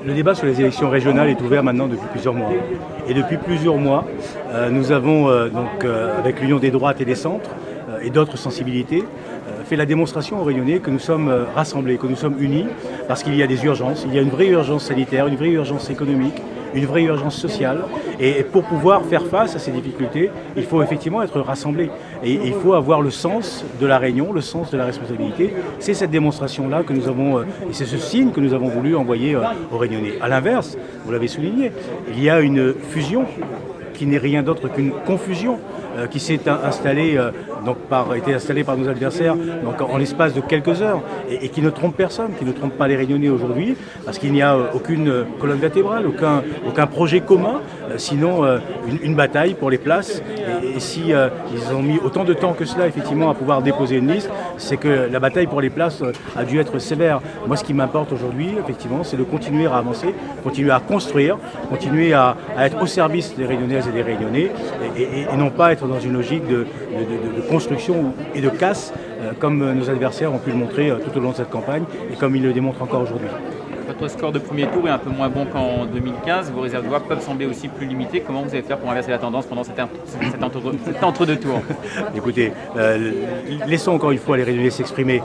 Le débat sur les élections régionales est ouvert maintenant depuis plusieurs mois. Et depuis plusieurs mois, nous avons, avec l'Union des droites et des centres et d'autres sensibilités, fait la démonstration aux Réunionnais que nous sommes rassemblés, que nous sommes unis, parce qu'il y a des urgences. Il y a une vraie urgence sanitaire, une vraie urgence économique, une vraie urgence sociale. Et pour pouvoir faire face à ces difficultés, il faut effectivement être rassemblés. Et il faut avoir le sens de la réunion, le sens de la responsabilité. C'est cette démonstration-là que nous avons, et c'est ce signe que nous avons voulu envoyer aux Réunionnais. À l'inverse, vous l'avez souligné, il y a une fusion qui n'est rien d'autre qu'une confusion qui s'est installée, été installée par nos adversaires en l'espace de quelques heures et qui ne trompe personne, qui ne trompe pas les Réunionnais aujourd'hui, parce qu'il n'y a aucune colonne vertébrale, aucun projet commun, sinon une bataille pour les places. Et si ils ont mis autant de temps que cela effectivement à pouvoir déposer une liste, c'est que la bataille pour les places a dû être sévère. Moi, ce qui m'importe aujourd'hui, effectivement, c'est de continuer à avancer, continuer à construire, continuer à être au service des Réunionnaises et des Réunionnais, et non pas être dans une logique de construction et de casse, comme nos adversaires ont pu le montrer tout au long de cette campagne, et comme ils le démontrent encore aujourd'hui. Votre score de premier tour est un peu moins bon qu'en 2015. Vos réserves de voix peuvent sembler aussi plus limitées. Comment vous allez faire pour inverser la tendance pendant cet entre-deux tours? Écoutez, laissons encore une fois les Réunionnais s'exprimer.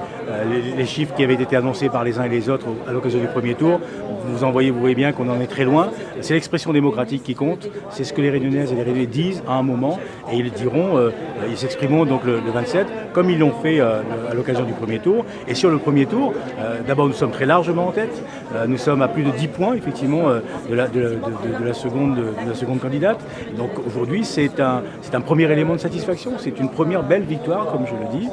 Les chiffres qui avaient été annoncés par les uns et les autres à l'occasion du premier tour, vous voyez bien qu'on en est très loin. C'est l'expression démocratique qui compte. C'est ce que les Réunionnaises et les Réunionnais disent à un moment, et ils diront, ils s'exprimeront donc le 27, comme ils l'ont fait à l'occasion du premier tour. Et sur le premier tour, d'abord nous sommes très largement en tête. Nous sommes à plus de 10 points effectivement de la seconde candidate. Donc aujourd'hui c'est un premier élément de satisfaction, c'est une première belle victoire comme je le dis.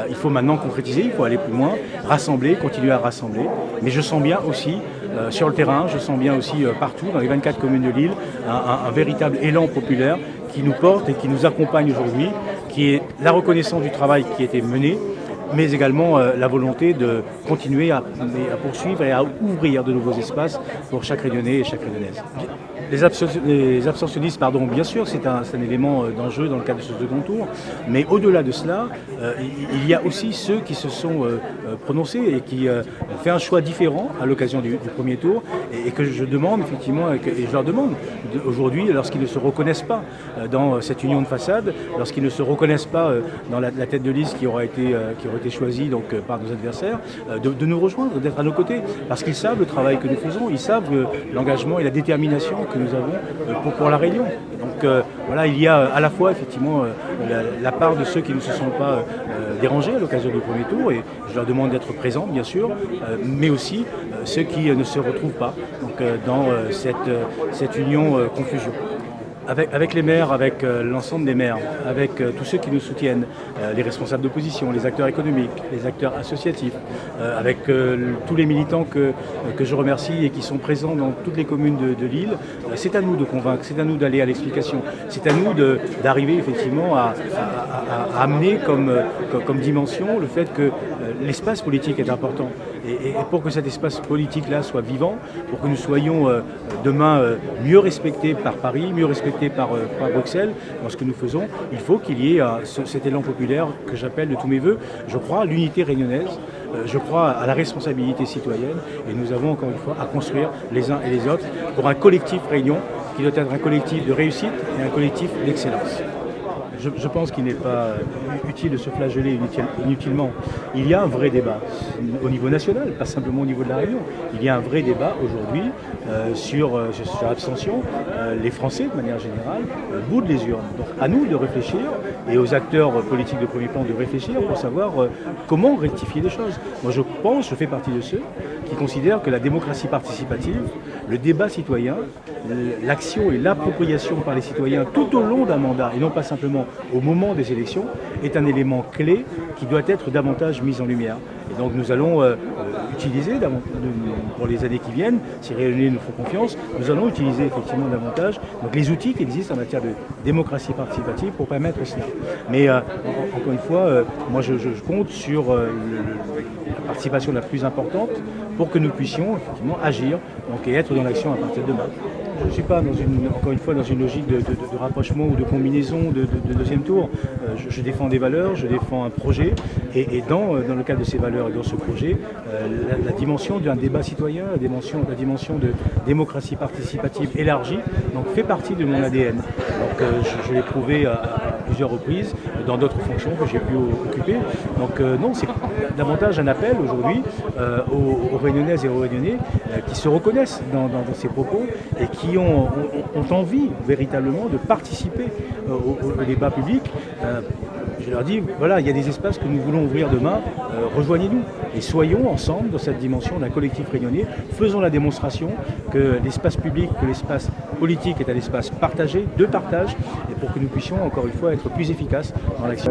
Il faut maintenant concrétiser, il faut aller plus loin, rassembler, continuer à rassembler. Mais je sens bien aussi sur le terrain, je sens bien aussi partout dans les 24 communes de l'île un véritable élan populaire qui nous porte et qui nous accompagne aujourd'hui, qui est la reconnaissance du travail qui a été mené, mais également la volonté de continuer à poursuivre et à ouvrir de nouveaux espaces pour chaque Réunionnais et chaque Réunionnaise. Les abstentionnistes, bien sûr, c'est un élément d'enjeu dans le cadre de ce second tour, mais au-delà de cela, il y a aussi ceux qui se sont prononcés et qui ont fait un choix différent à l'occasion du premier tour, et que je demande effectivement, et je leur demande aujourd'hui, lorsqu'ils ne se reconnaissent pas dans cette union de façade, lorsqu'ils ne se reconnaissent pas dans la tête de liste qui aura été choisie par nos adversaires, de nous rejoindre, d'être à nos côtés, parce qu'ils savent le travail que nous faisons, ils savent l'engagement et la détermination que nous avons pour la Réunion. Donc voilà, il y a à la fois effectivement la part de ceux qui ne se sont pas dérangés à l'occasion du premier tour, et je leur demande d'être présents bien sûr, mais aussi ceux qui ne se retrouvent pas dans cette union confusion. Avec les maires, avec l'ensemble des maires, avec tous ceux qui nous soutiennent, les responsables d'opposition, les acteurs économiques, les acteurs associatifs, avec tous les militants que je remercie et qui sont présents dans toutes les communes de l'île, c'est à nous de convaincre, c'est à nous d'aller à l'explication, c'est à nous d'arriver effectivement à amener comme dimension le fait que l'espace politique est important. Et pour que cet espace politique-là soit vivant, pour que nous soyons demain mieux respectés par Paris, mieux respectés par Bruxelles, dans ce que nous faisons, il faut qu'il y ait cet élan populaire que j'appelle de tous mes voeux. Je crois à l'unité réunionnaise, je crois à la responsabilité citoyenne, et nous avons encore une fois à construire les uns et les autres pour un collectif Réunion qui doit être un collectif de réussite et un collectif d'excellence. Je pense qu'il n'est pas utile de se flageller inutilement. Il y a un vrai débat au niveau national, pas simplement au niveau de la Réunion. Il y a un vrai débat aujourd'hui sur l'abstention. Les Français, de manière générale, boudent les urnes. Donc à nous de réfléchir, et aux acteurs politiques de premier plan de réfléchir pour savoir comment rectifier les choses. Moi je fais partie de ceux qui considèrent que la démocratie participative, le débat citoyen, l'action et l'appropriation par les citoyens tout au long d'un mandat, et non pas simplement au moment des élections, est un élément clé qui doit être davantage mis en lumière. Et donc nous allons utiliser, pour les années qui viennent, si les Réunionnais nous font confiance, nous allons utiliser effectivement davantage les outils qui existent en matière de démocratie participative pour permettre cela. Mais encore une fois, moi je compte sur la participation la plus importante pour que nous puissions effectivement agir et être dans l'action à partir de demain. ne suis pas, encore une fois, dans une logique de rapprochement ou de combinaison de deuxième tour. Je défends des valeurs, je défends un projet, et dans le cadre de ces valeurs et dans ce projet, la dimension d'un débat citoyen, la dimension de démocratie participative élargie, donc fait partie de mon ADN. Donc je l'ai prouvé à plusieurs reprises, dans d'autres fonctions que j'ai pu occuper. Donc non, c'est davantage un appel aujourd'hui aux Réunionnaises et aux Réunionnais qui se reconnaissent dans ces propos et qui ont envie véritablement de participer au débat public. Je leur dis, voilà, il y a des espaces que nous voulons ouvrir demain, rejoignez-nous et soyons ensemble dans cette dimension d'un collectif réunionnais. Faisons la démonstration que l'espace public, que l'espace politique est un espace partagé, de partage, et pour que nous puissions encore une fois être plus efficaces dans l'action.